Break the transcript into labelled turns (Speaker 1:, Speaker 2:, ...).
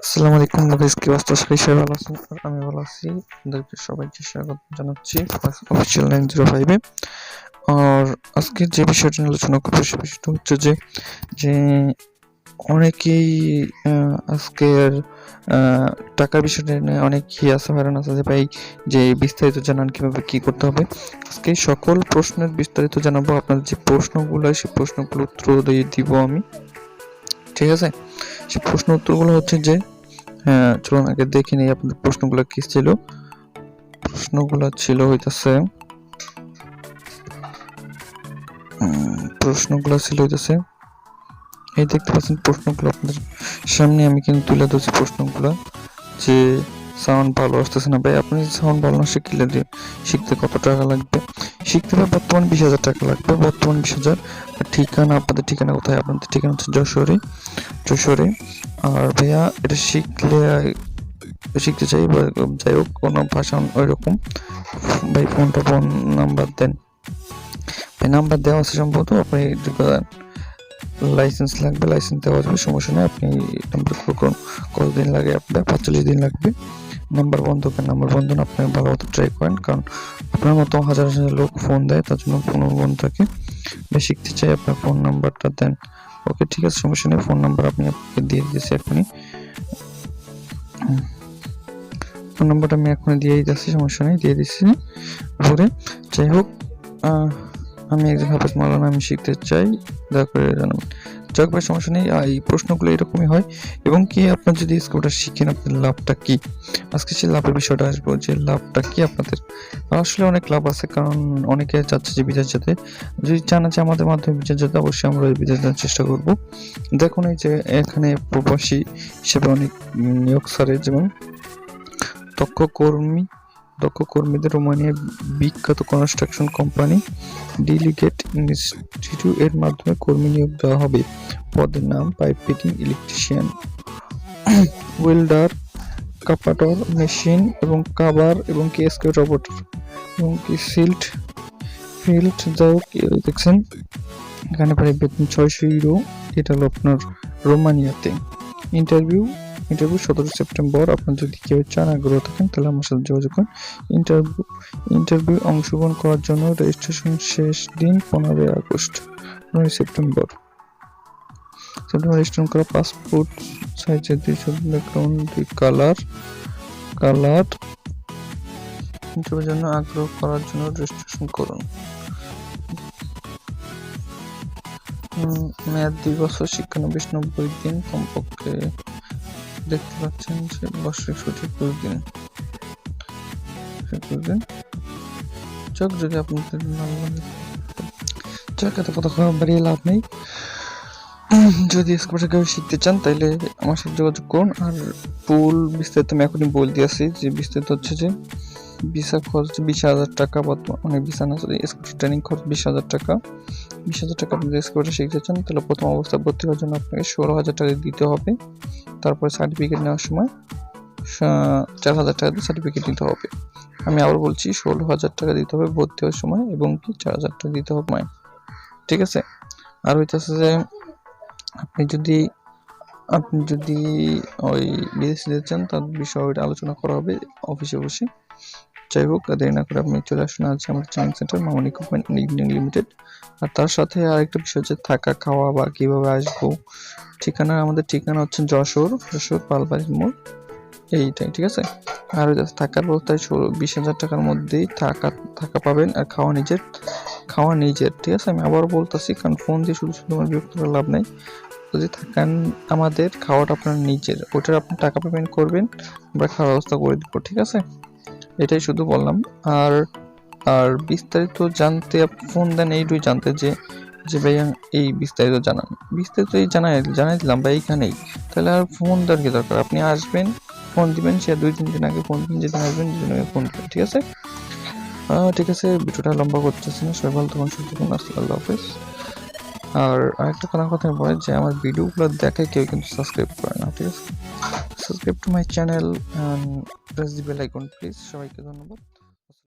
Speaker 1: আসসালামু আলাইকুম গাইস, কি অবস্থা? সবাই ভালো আছেন? আর আমি ভালো আছি। আপনাদেরকে সবাইকে স্বাগত জানাচ্ছি অফিসিয়াল 905 এ। আর আজকে যে বিষয়টা নিয়ে আলোচনা করবো সে বিষয়টা হচ্ছে যে অনেকেই আজকের টাকার বিষয়টা নিয়ে অনেকেই আছে, হয়রান আছে যে ভাই যে বিস্তারিত জানান কিভাবে কি করতে হবে। আজকে সকল প্রশ্নের বিস্তারিত জানাবো। আপনার যে প্রশ্নগুলো সেই প্রশ্নগুলো উত্তর দিয়ে দিব আমি, ঠিক আছে? সেই প্রশ্ন উত্তরগুলো হচ্ছে যে, হ্যাঁ চলুন আগে দেখে নিই আপনাদের প্রশ্নগুলো কি ছিল। প্রশ্নগুলো ছিল হইতাছে এই দেখতে পাচ্ছেন প্রশ্নগুলো আপনাদের সামনে আমি কিন্তু তুলে ধরছি প্রশ্নগুলো। যে সাউন্ড ভালো আসতেছে না ভাই, আপনি সাউন্ড ভালো না শিখতে কত টাকা লাগবে? শিখতে হবে বর্তমান 20,000 টাকা লাগবে, বর্তমান 20,000। ঠিকানা, আপনাদের ঠিকানা কোথায়? আপনাদের ঠিকানা হচ্ছে যশোরে। আর ভাইয়া এটা শিখতে চাই বা যাই হোক কোনো ভাষা ওই রকম, ভাই ফোন নাম্বার দেন। ভাই নাম্বার দেওয়া আছে সম্ভবত, আপনি লাইসেন্স লাগবে, লাইসেন্স দেওয়া যাবে, সমস্যা নেই। আপনি নাম্বার করুন, কতদিন লাগে? আপনার 45 দিন লাগবে। নাম্বার বন্ধ না, আপনি ভালো মতো ট্রাই করেন, কারণ আপনার মতো হাজার হাজার লোক ফোন দেয়, তার জন্য ফোন বন্ধ থাকে। শিখতে চাই, আপনার ফোন নাম্বারটা দেন। ওকে ঠিক আছে, সমস্যা নেই। ফোন নাম্বার আপনাকে দিয়ে দিয়েছি এখনই। ফোন নাম্বারটা আমি এখনই দিয়ে দিচ্ছি, সমস্যা নেই, দিয়ে দিচ্ছি পরে। যাই হোক, আমি একজন হাফেজ মাওলানা, আমি শিখতে চাই, দয়া করে জানাবেন। যাক ভাই, সমস্যা নেই। এই প্রশ্নগুলো এরকমই হয়। এবং কি আপনার যদি স্কিলটা শিখেন, আপনার লাভটা কি? আজকে সেই লাভের বিষয়টা আসবো, যে লাভটা কি আপনাদের। আসলে অনেক লাভ আছে, কারণ অনেকে চাচ্ছে যে বিদেশ যেতে। যদি চান যে আমাদের মাধ্যমে বিদেশ যেতে, অবশ্যই আমরা ওই বিদেশ যাওয়ার চেষ্টা করব। দেখুন এই যে এখানে প্রবাসী হিসেবে অনেক নিয়োগ ছাড়ে, যেমন দক্ষ কর্মীদের রোমানিয়ার বিখ্যাত কনস্ট্রাকশন কোম্পানি ডেলিগেট ইনস্টিটিউট এর মাধ্যমে কর্মী নিয়োগ দেওয়া হবে। পদের নাম pipe fitting, electrician, welder, carpenter, machine এবং কাবার এবং কি এক্সকেভেটর অপারেটর এবং কি ফিল্ড। যাই হোক, দেখছেন এখানে প্রায় বেতন 600 ইউরো। এটা হলো আপনার রোমানিয়াতে। Interview 17 September. আপনার যদি কেউ চান, আগ্রহ থাকেন, তাহলে আমার সাথে যোগাযোগ করুন। ইন্টারভিউ অংশগ্রহণ করার জন্য রেজিস্ট্রেশন শেষ দিন 15 আগস্ট। 15 সেপ্টেম্বর রেজিস্ট্রেশন করা। পাসপোর্ট সাইজের 2 ব্যাকগ্রাউন্ড, 2 কালার। ইন্টারভিউর জন্য আগ্রহ করার জন্য রেজিস্ট্রেশন করুন। মেয়াদ 2 বছর, শিক্ষানবিশ 90 দিন কমপক্ষে। দেখতে পাচ্ছেন যে বার্ষিক ছুটি 20 দিন। যদি আপনাদের এত কথা বাড়িয়ে লাভ নেই। যদি এক্সকাভেটর কেউ শিখতে চান, তাহলে আমার সাথে যোগাযোগ করুন। আর ফুল বিস্তারিত আমি এখনই বলে দিয়েছি। যে বিস্তারিত হচ্ছে যে ভিসা খরচ 20,000 টাকা, বর্তমানে ভিসা না, এক্সকাভেটর ট্রেনিং খরচ 20,000 টাকা। 20,000 টাকা আপনি এক্সকাভেটর শিখতে চান, তাহলে প্রথম অবস্থায় ভর্তি হওয়ার জন্য আপনাকে 16,000 টাকা দিতে হবে। তারপরে সার্টিফিকেট নেওয়ার সময় 4,000 টাকা দিয়ে সার্টিফিকেট নিতে হবে। আমি আবার বলছি, 16,000 টাকা দিতে হবে ভর্তি হওয়ার সময়, এবং কি 4,000 টাকা দিতে হবে। ঠিক আছে? আর হইতেছে যে আপনি যদি ওই বিদেশে যেতে চান, তার বিষয়ে আলোচনা করা হবে অফিসে বসে। যাই হোক, দেরি না করে আপনি চলে আসুন আজ আমাদের training centre Mamun equipment Indian limited. আর তার সাথে আরেকটা বিষয় হচ্ছে থাকা খাওয়া বা কিভাবে আসবো। আমাদের ঠিকানা হচ্ছে যশোর পালবাড়ি মোড়, এইটাই। ঠিক আছে? আর থাকার ব্যবস্থায় 20,000 টাকার মধ্যেই থাকা পাবেন, আর খাওয়া নিজের। ঠিক আছে? আমি আবার বলতেছি, কারণ ফোন দিয়ে শুধু আমার বিরক্ত করার লাভ নাই। যদি থাকেন আমাদের, খাওয়াটা আপনার নিজের, ওটার আপনি টাকা পেমেন্ট করবেন, আমরা খাওয়ার ব্যবস্থা করে দিব। ঠিক আছে? এটাই শুধু বললাম। আর বিস্তারিত জানতে আপনি ফোন দেন এইটুই জানতে, যে ভাইয়া এই বিস্তারিত জানান। বিস্তারিত এই জানাই দিলাম ভাই এইখানেই। তাহলে আর ফোন দেওয়ার কি দরকার? আপনি আসবেন, ফোন দিবেন, সে 2-3 দিন আগে ফোন দিবেন, যেদিন আসবেন সেদিন আগে ফোন দিবেন। ঠিক আছে? ঠিক আছে, ভিডিওটা লম্বা করতেছি না। সবাই ভালো থাকুন, সুস্থ থাকুন। আল্লাহ হাফেজ। আর আরেকটা কথা বলে, যে আমার ভিডিওগুলো দেখে কেউ কিন্তু সাবস্ক্রাইব করে না। ঠিক আছে? Subscribe to my channel and press the bell icon please. সবাইকে ধন্যবাদ।